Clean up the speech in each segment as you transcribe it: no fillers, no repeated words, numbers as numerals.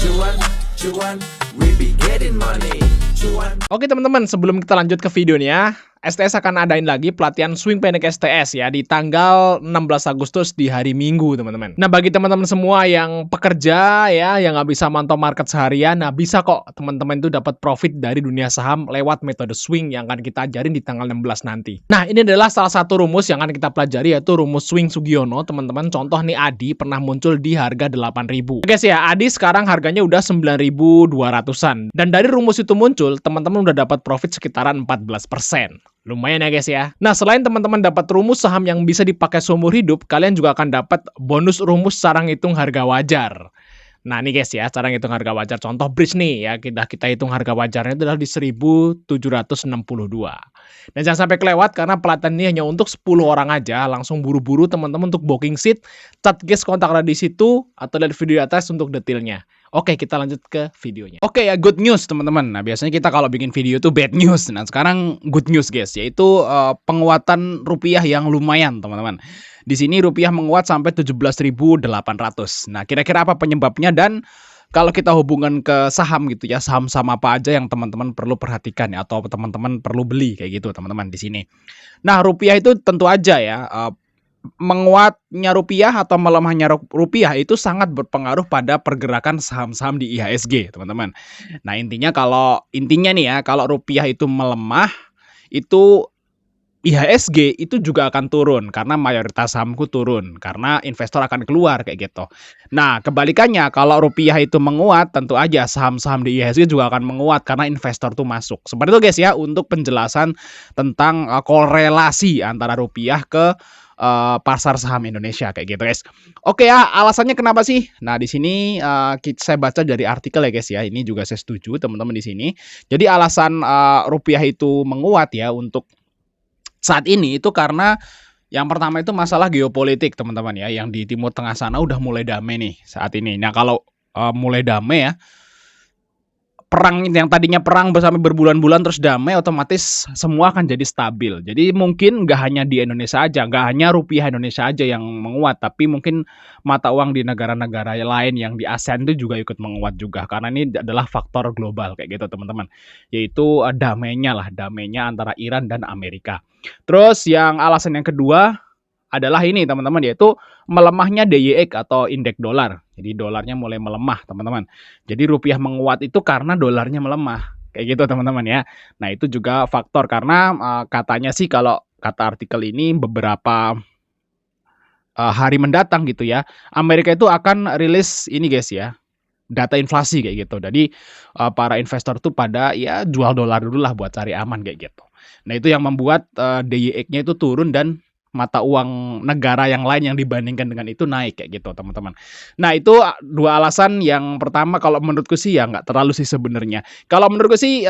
Cuan, cuan, we be getting money. Cuan. Oke teman-teman, sebelum kita lanjut ke videonya, STS akan adain lagi pelatihan swing pendek STS ya di tanggal 16 Agustus di hari Minggu teman-teman. Nah bagi teman-teman semua yang pekerja ya, yang nggak bisa mantau market seharian, nah bisa kok teman-teman itu dapat profit dari dunia saham lewat metode swing yang akan kita ajarin di tanggal 16 nanti. Nah ini adalah salah satu rumus yang akan kita pelajari, yaitu rumus swing Sugiono teman-teman. Contoh nih Adi pernah muncul di harga 8.000. Guys ya, Adi sekarang harganya udah 9.200-an. Dan dari rumus itu muncul, teman-teman udah dapat profit sekitaran 14%. Lumayan ya guys ya. Nah selain teman-teman dapat rumus saham yang bisa dipakai seumur hidup, kalian juga akan dapat bonus rumus cara ngitung harga wajar. Nah nih guys ya, cara ngitung harga wajar. Contoh bridge nih ya, kita hitung harga wajarnya itu adalah di 1762. Dan jangan sampai kelewat karena pelatihan ini hanya untuk 10 orang aja. Langsung buru-buru teman-teman untuk booking seat. Chat guys kontak di situ atau lihat video di atas untuk detailnya. Oke, kita lanjut ke videonya. Oke ya, good news teman-teman. Nah, biasanya kita kalau bikin video itu bad news. Nah, sekarang good news guys, yaitu penguatan rupiah yang lumayan teman-teman. Di sini rupiah menguat sampai 17.800. Nah, kira-kira apa penyebabnya dan kalau kita hubungan ke saham gitu ya, saham-saham apa aja yang teman-teman perlu perhatikan ya, atau teman-teman perlu beli kayak gitu teman-teman di sini. Nah, rupiah itu tentu aja ya, menguatnya rupiah atau melemahnya rupiah itu sangat berpengaruh pada pergerakan saham-saham di IHSG, teman-teman. Nah, intinya nih ya, kalau rupiah itu melemah, itu IHSG itu juga akan turun karena mayoritas sahamku turun karena investor akan keluar kayak gitu. Nah, kebalikannya kalau rupiah itu menguat, tentu aja saham-saham di IHSG juga akan menguat karena investor tuh masuk. Seperti itu guys ya untuk penjelasan tentang korelasi antara rupiah ke pasar saham Indonesia kayak gitu guys. Oke ya, alasannya kenapa sih? Nah, di sini saya baca dari artikel ya guys ya. Ini juga saya setuju teman-teman di sini. Jadi alasan rupiah itu menguat ya untuk saat ini itu karena yang pertama itu masalah geopolitik teman-teman ya, yang di Timur Tengah sana udah mulai damai nih saat ini. Nah, kalau mulai damai ya, perang yang tadinya perang bersama berbulan-bulan terus damai, otomatis semua akan jadi stabil. Jadi mungkin nggak hanya di Indonesia aja, nggak hanya rupiah Indonesia aja yang menguat, tapi mungkin mata uang di negara-negara lain yang di ASEAN itu juga ikut menguat juga. Karena ini adalah faktor global kayak gitu teman-teman. Yaitu damainya antara Iran dan Amerika. Terus yang alasan yang kedua adalah ini teman-teman, yaitu melemahnya DYX atau indeks dolar. Jadi dolarnya mulai melemah teman-teman. Jadi rupiah menguat itu karena dolarnya melemah. Kayak gitu teman-teman ya. Nah itu juga faktor karena katanya sih kalau kata artikel ini beberapa hari mendatang gitu ya, Amerika itu akan rilis ini guys ya, data inflasi kayak gitu. Jadi para investor tuh pada ya jual dolar dulu lah buat cari aman kayak gitu. Nah itu yang membuat DYX-nya itu turun dan mata uang negara yang lain yang dibandingkan dengan itu naik kayak gitu teman-teman. Nah itu dua alasan. Yang pertama kalau menurutku sih ya nggak terlalu sih sebenarnya. Kalau menurutku sih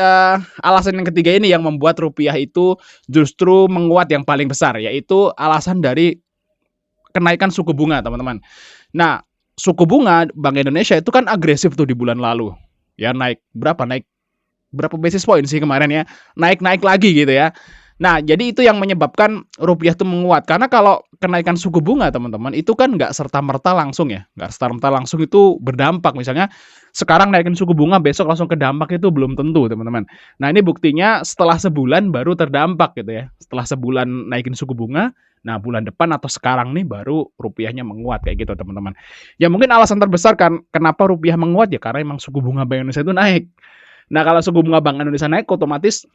alasan yang ketiga ini yang membuat rupiah itu justru menguat yang paling besar, yaitu alasan dari kenaikan suku bunga teman-teman. Nah suku bunga Bank Indonesia itu kan agresif tuh di bulan lalu. Ya naik berapa basis point sih kemarin ya. Naik lagi gitu ya. Nah, jadi itu yang menyebabkan rupiah itu menguat. Karena kalau kenaikan suku bunga teman-teman itu kan nggak serta-merta langsung ya. Nggak serta-merta langsung itu berdampak. Misalnya sekarang naikin suku bunga, besok langsung kedampak itu belum tentu teman-teman. Nah, ini buktinya setelah sebulan baru terdampak gitu ya. Setelah sebulan naikin suku bunga, nah bulan depan atau sekarang nih baru rupiahnya menguat kayak gitu teman-teman. Ya mungkin alasan terbesar kan kenapa rupiah menguat ya karena emang suku bunga Bank Indonesia itu naik. Nah, kalau suku bunga Bank Indonesia naik, otomatis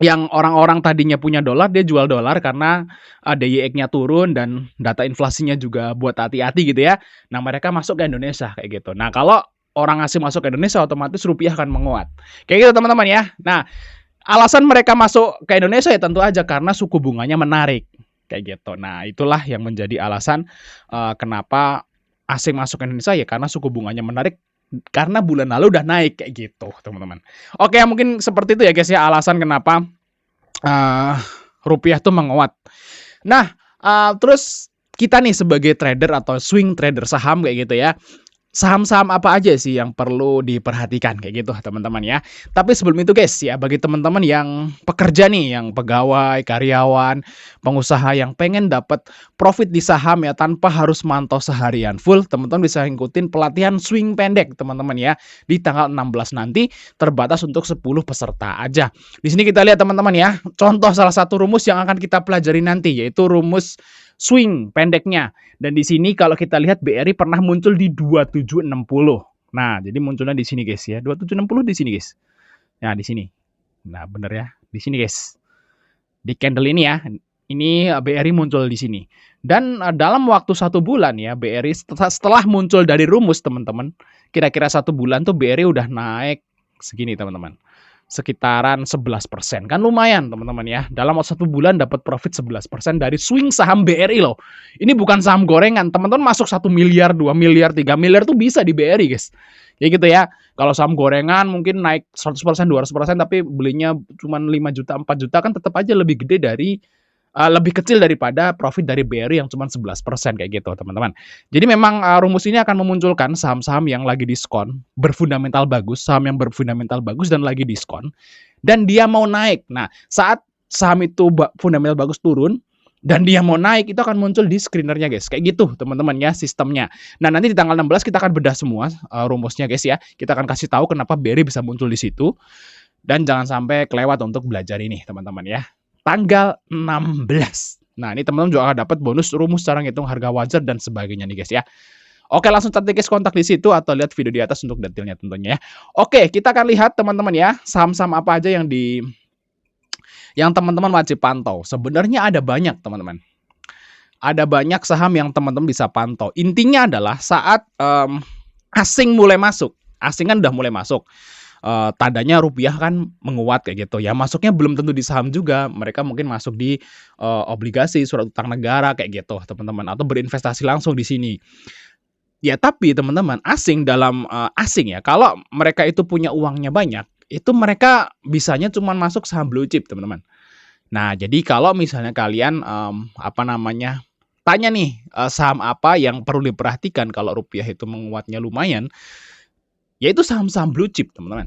yang orang-orang tadinya punya dolar, dia jual dolar karena DYX-nya turun dan data inflasinya juga buat hati-hati gitu ya. Nah, mereka masuk ke Indonesia kayak gitu. Nah, kalau orang asing masuk ke Indonesia, otomatis rupiah akan menguat. Kayak gitu teman-teman ya. Nah, alasan mereka masuk ke Indonesia ya tentu aja karena suku bunganya menarik. Kayak gitu. Nah, itulah yang menjadi alasan kenapa asing masuk ke Indonesia ya karena suku bunganya menarik. Karena bulan lalu udah naik kayak gitu teman-teman. Oke mungkin seperti itu ya guys ya alasan kenapa rupiah tuh menguat. Nah terus kita nih sebagai trader atau swing trader saham kayak gitu ya, saham-saham apa aja sih yang perlu diperhatikan kayak gitu teman-teman ya. Tapi sebelum itu guys ya, bagi teman-teman yang pekerja nih, yang pegawai, karyawan, pengusaha yang pengen dapat profit di saham ya tanpa harus mantau seharian full, teman-teman bisa ngikutin pelatihan swing pendek teman-teman ya. Di tanggal 16 nanti terbatas untuk 10 peserta aja. Di sini kita lihat teman-teman ya, contoh salah satu rumus yang akan kita pelajari nanti yaitu rumus swing pendeknya. Dan di sini kalau kita lihat BRI pernah muncul di 2760. Nah, jadi munculnya di sini guys ya. 2760 di sini guys. Nah, di sini. Nah, bener ya. Di sini guys. Di candle ini ya. Ini BRI muncul di sini. Dan dalam waktu 1 bulan ya, BRI setelah muncul dari rumus teman-teman, kira-kira 1 bulan tuh BRI udah naik segini teman-teman. Sekitaran 11%. Kan lumayan teman-teman ya. Dalam 1 bulan dapat profit 11% dari swing saham BRI loh. Ini bukan saham gorengan. Teman-teman masuk 1 miliar, 2 miliar, 3 miliar tuh bisa di BRI guys. Ya gitu ya. Kalau saham gorengan mungkin naik 100%, 200%, tapi belinya cuma 5 juta, 4 juta kan tetap aja lebih gede dari lebih kecil daripada profit dari BRI yang cuma 11% kayak gitu teman-teman. Jadi memang rumus ini akan memunculkan saham-saham yang lagi diskon, berfundamental bagus, saham yang berfundamental bagus dan lagi diskon, dan dia mau naik. Nah, saat saham itu fundamental bagus turun, dan dia mau naik, itu akan muncul di screenernya guys. Kayak gitu teman-teman ya sistemnya. Nah, nanti di tanggal 16 kita akan bedah semua rumusnya guys ya. Kita akan kasih tahu kenapa BRI bisa muncul di situ. Dan jangan sampai kelewat untuk belajar ini teman-teman ya. Tanggal 16. Nah, ini teman-teman juga akan dapat bonus rumus cara ngitung harga wajar dan sebagainya nih guys ya. Oke, langsung chat guys kontak di situ atau lihat video di atas untuk detailnya tentunya ya. Oke, kita akan lihat teman-teman ya, saham-saham apa aja yang teman-teman wajib pantau. Sebenarnya ada banyak teman-teman. Ada banyak saham yang teman-teman bisa pantau. Intinya adalah saat asing mulai masuk. Asing kan udah mulai masuk. Tandanya rupiah kan menguat kayak gitu ya. Masuknya belum tentu di saham juga. Mereka mungkin masuk di obligasi, surat utang negara kayak gitu, teman-teman, atau berinvestasi langsung di sini. Ya, tapi teman-teman, asing dalam asing ya, kalau mereka itu punya uangnya banyak, itu mereka bisanya cuma masuk saham blue chip, teman-teman. Nah, jadi kalau misalnya kalian tanya nih saham apa yang perlu diperhatikan kalau rupiah itu menguatnya lumayan, yaitu saham-saham blue chip, teman-teman.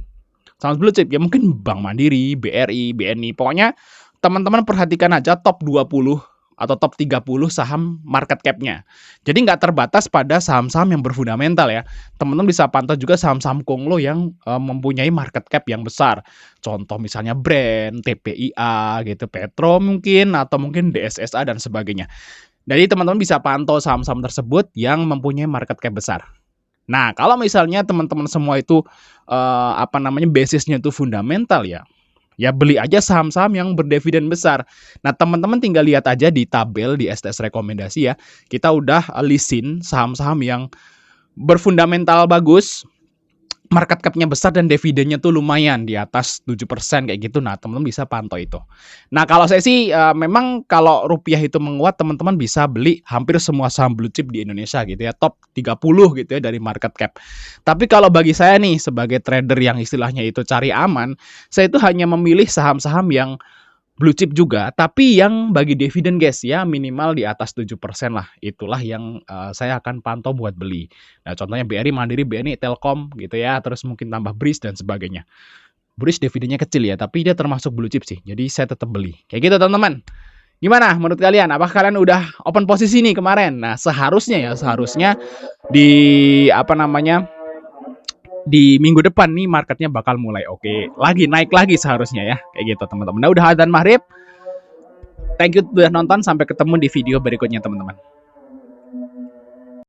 Saham blue chip ya mungkin Bank Mandiri, BRI, BNI. Pokoknya teman-teman perhatikan aja top 20 atau top 30 saham market cap-nya. Jadi nggak terbatas pada saham-saham yang berfundamental ya. Teman-teman bisa pantau juga saham-saham konglo yang mempunyai market cap yang besar. Contoh misalnya Brand, TPIA gitu, Petro mungkin, atau mungkin DSSA dan sebagainya. Jadi teman-teman bisa pantau saham-saham tersebut yang mempunyai market cap besar. Nah, kalau misalnya teman-teman semua itu basisnya itu fundamental ya. Ya beli aja saham-saham yang berdividen besar. Nah, teman-teman tinggal lihat aja di tabel di STS rekomendasi ya. Kita udah listin saham-saham yang berfundamental bagus, market cap-nya besar dan dividennya tuh lumayan di atas 7% kayak gitu. Nah, teman-teman bisa pantau itu. Nah, kalau saya sih memang kalau rupiah itu menguat, teman-teman bisa beli hampir semua saham blue chip di Indonesia gitu ya, top 30 gitu ya dari market cap. Tapi kalau bagi saya nih sebagai trader yang istilahnya itu cari aman, saya itu hanya memilih saham-saham yang blue chip juga, tapi yang bagi dividen guys ya minimal di atas 7% lah. Itulah yang saya akan pantau buat beli. Nah, contohnya BRI, Mandiri, BNI, Telkom gitu ya, terus mungkin tambah BRIS dan sebagainya. BRIS dividennya kecil ya, tapi dia termasuk blue chip sih. Jadi saya tetap beli. Kayak gitu teman-teman. Gimana menurut kalian? Apakah kalian udah open posisi nih kemarin? Nah, seharusnya di di minggu depan nih marketnya bakal mulai oke lagi, naik lagi seharusnya ya. Kayak gitu teman-teman. Nah, udah adzan maghrib. Thank you udah nonton, sampai ketemu di video berikutnya teman-teman.